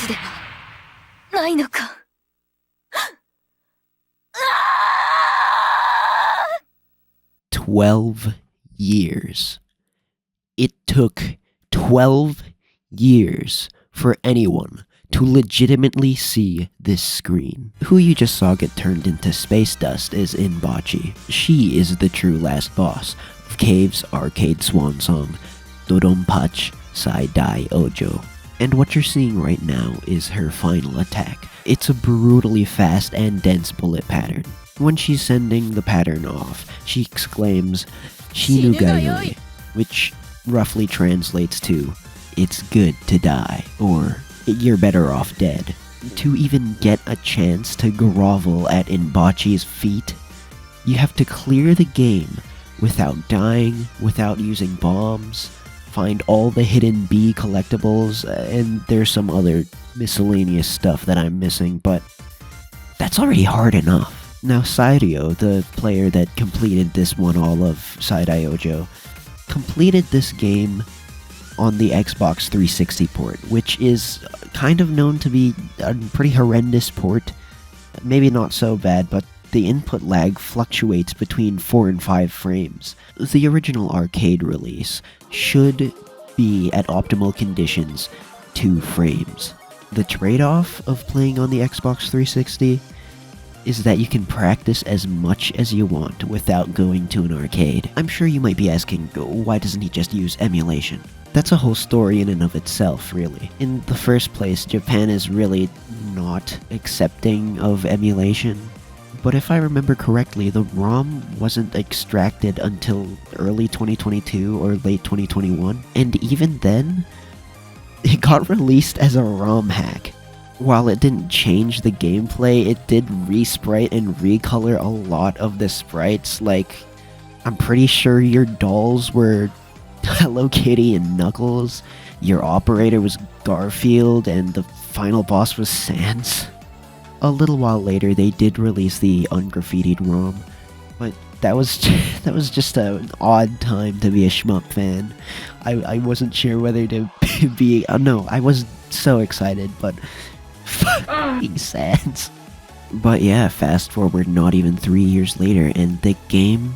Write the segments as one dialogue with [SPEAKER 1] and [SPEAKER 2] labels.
[SPEAKER 1] ちではないのか。
[SPEAKER 2] 12 years. It took 12 years for anyone to legitimately see this screen. Who you just saw get turned into space dust is Inbachi. She is the true last boss of Cave's arcade swan song, Dodonpachi Saidai Ojo. And what you're seeing right now is her final attack. It's a brutally fast and dense bullet pattern. When she's sending the pattern off, she exclaims, "Shinugayoi," which roughly translates to, "It's good to die," or "You're better off dead." To even get a chance to grovel at Inbachi's feet, you have to clear the game without dying, without using bombs, find all the hidden B collectibles, and there's some other miscellaneous stuff that I'm missing, but that's already hard enough. Now Sairyou, the player that completed this one-all of Saidai Ojo, completed this game on the Xbox 360 port, which is kind of known to be a pretty horrendous port. Maybe not so bad, but the input lag fluctuates between 4 and 5 frames. The original arcade release should be at optimal conditions 2 frames. The trade-off of playing on the Xbox 360 is that you can practice as much as you want without going to an arcade. I'm sure you might be asking, why doesn't he just use emulation? That's a whole story in and of itself, really. In the first place, Japan is really not accepting of emulation. But if I remember correctly, the ROM wasn't extracted until early 2022 or late 2021. And even then, it got released as a ROM hack. While it didn't change the gameplay, it did resprite and recolor a lot of the sprites. Like, I'm pretty sure your dolls were Hello Kitty and Knuckles, your operator was Garfield, and the final boss was Sans. A little while later, they did release the ungraffitied ROM, but that was just an odd time to be a shmup fan. I wasn't sure whether to be... no, I was so excited, but... fucking Sans. But yeah, fast forward not even 3 years later, and the game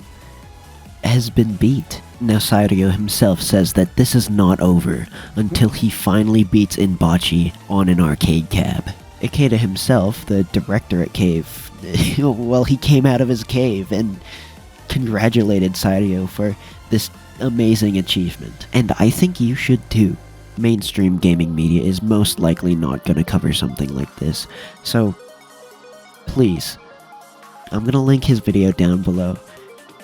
[SPEAKER 2] has been beat. Now Sairyou himself says that this is not over until he finally beats Inbachi on an arcade cab. Ikeda himself, the director at Cave, well, he came out of his cave and congratulated Sairyou for this amazing achievement. And I think you should too. Mainstream gaming media is most likely not going to cover something like this, so please, I'm going to link his video down below.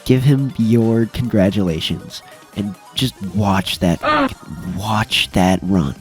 [SPEAKER 2] Give him your congratulations, and just watch that run.